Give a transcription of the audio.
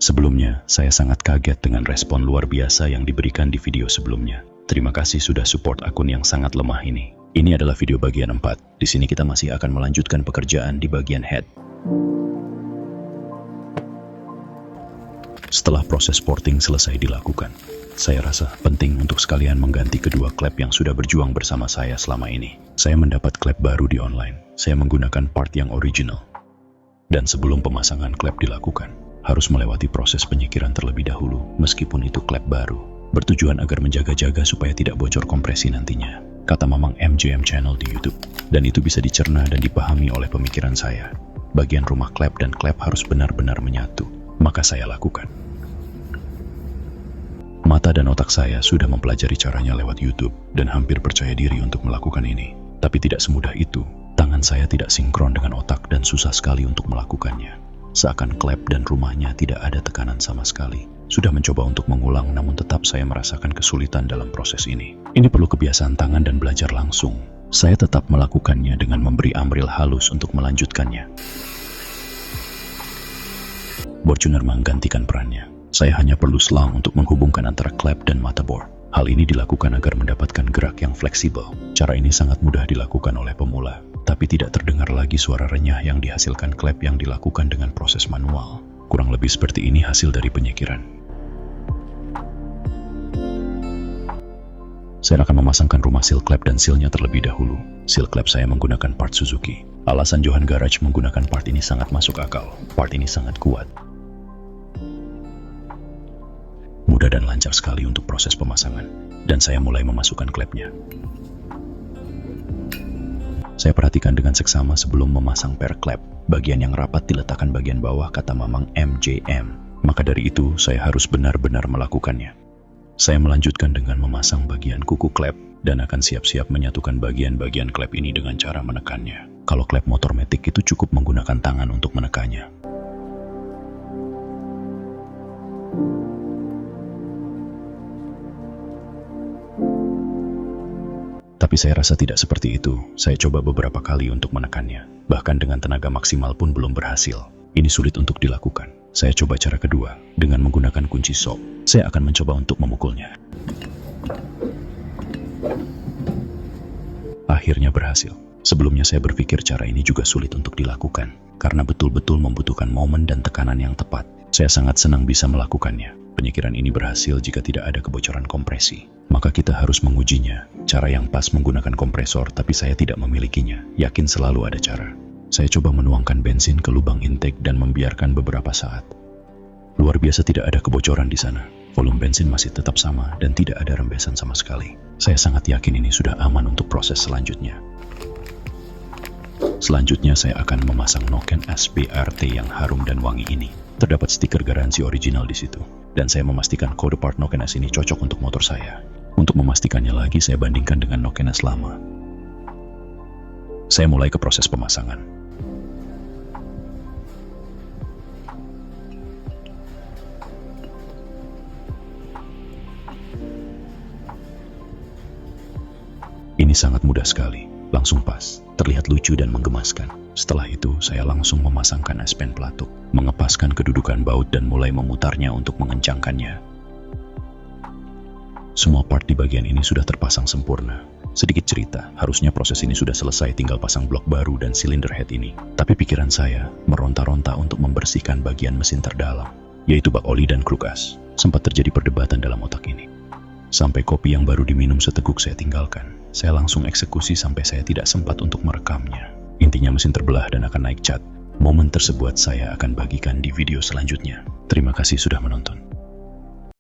Sebelumnya, saya sangat kaget dengan respon luar biasa yang diberikan di video sebelumnya. Terima kasih sudah support akun yang sangat lemah ini. Ini adalah video bagian 4. Di sini kita masih akan melanjutkan pekerjaan di bagian head. Setelah proses porting selesai dilakukan, saya rasa penting untuk sekalian mengganti kedua klep yang sudah berjuang bersama saya selama ini. Saya mendapat klep baru di online. Saya menggunakan part yang original. Dan sebelum pemasangan klep dilakukan, harus melewati proses penyikiran terlebih dahulu, meskipun itu klep baru. Bertujuan agar menjaga-jaga supaya tidak bocor kompresi nantinya, kata Mamang MJM Channel di YouTube. Dan itu bisa dicerna dan dipahami oleh pemikiran saya. Bagian rumah klep dan klep harus benar-benar menyatu. Maka saya lakukan. Mata dan otak saya sudah mempelajari caranya lewat YouTube dan hampir percaya diri untuk melakukan ini. Tapi tidak semudah itu. Tangan saya tidak sinkron dengan otak dan susah sekali untuk melakukannya. Seakan klep dan rumahnya tidak ada tekanan sama sekali. Sudah mencoba untuk mengulang, namun tetap saya merasakan kesulitan dalam proses ini. Ini perlu kebiasaan tangan dan belajar langsung. Saya tetap melakukannya dengan memberi amril halus untuk melanjutkannya. Bortuner menggantikan perannya. Saya hanya perlu selang untuk menghubungkan antara klep dan motherboard. Hal ini dilakukan agar mendapatkan gerak yang fleksibel. Cara ini sangat mudah dilakukan oleh pemula, tapi tidak terdengar lagi suara renyah yang dihasilkan klep yang dilakukan dengan proses manual. Kurang lebih seperti ini hasil dari penyikiran. Saya akan memasangkan rumah seal klep dan sealnya terlebih dahulu. Seal klep saya menggunakan part Suzuki. Alasan Johan Garage menggunakan part ini sangat masuk akal. Part ini sangat kuat. Mudah dan lancar sekali untuk proses pemasangan, dan saya mulai memasukkan klepnya. Saya perhatikan dengan seksama sebelum memasang per klep. Bagian yang rapat diletakkan bagian bawah, kata Mamang MJM. Maka dari itu, saya harus benar-benar melakukannya. Saya melanjutkan dengan memasang bagian kuku klep, dan akan siap-siap menyatukan bagian-bagian klep ini dengan cara menekannya. Kalau klep motor matic itu cukup menggunakan tangan untuk menekannya. Tapi saya rasa tidak seperti itu. Saya coba beberapa kali untuk menekannya. Bahkan dengan tenaga maksimal pun belum berhasil. Ini sulit untuk dilakukan. Saya coba cara kedua, dengan menggunakan kunci sok. Saya akan mencoba untuk memukulnya. Akhirnya berhasil. Sebelumnya saya berpikir cara ini juga sulit untuk dilakukan, karena betul-betul membutuhkan momen dan tekanan yang tepat. Saya sangat senang bisa melakukannya. Penyikiran ini berhasil jika tidak ada kebocoran kompresi. Maka kita harus mengujinya. Cara yang pas menggunakan kompresor, tapi saya tidak memilikinya. Yakin selalu ada cara. Saya coba menuangkan bensin ke lubang intake dan membiarkan beberapa saat. Luar biasa tidak ada kebocoran di sana. Volume bensin masih tetap sama dan tidak ada rembesan sama sekali. Saya sangat yakin ini sudah aman untuk proses selanjutnya. Selanjutnya saya akan memasang noken SBRT yang harum dan wangi ini. Terdapat stiker garansi original di situ. Dan saya memastikan kode part noken S ini cocok untuk motor saya. Untuk memastikannya lagi, saya bandingkan dengan noken S lama. Saya mulai ke proses pemasangan. Ini sangat mudah sekali. Langsung pas, terlihat lucu dan menggemaskan. Setelah itu, saya langsung memasangkan aspen pelatuk, mengepaskan kedudukan baut dan mulai memutarnya untuk mengencangkannya. Semua part di bagian ini sudah terpasang sempurna. Sedikit cerita, harusnya proses ini sudah selesai, tinggal pasang blok baru dan silinder head ini. Tapi pikiran saya meronta-ronta untuk membersihkan bagian mesin terdalam, yaitu bak oli dan kruk as. Sempat terjadi perdebatan dalam otak ini. Sampai kopi yang baru diminum seteguk saya tinggalkan. Saya langsung eksekusi sampai saya tidak sempat untuk merekamnya. Intinya mesin terbelah dan akan naik cat. Momen tersebut saya akan bagikan di video selanjutnya. Terima kasih sudah menonton.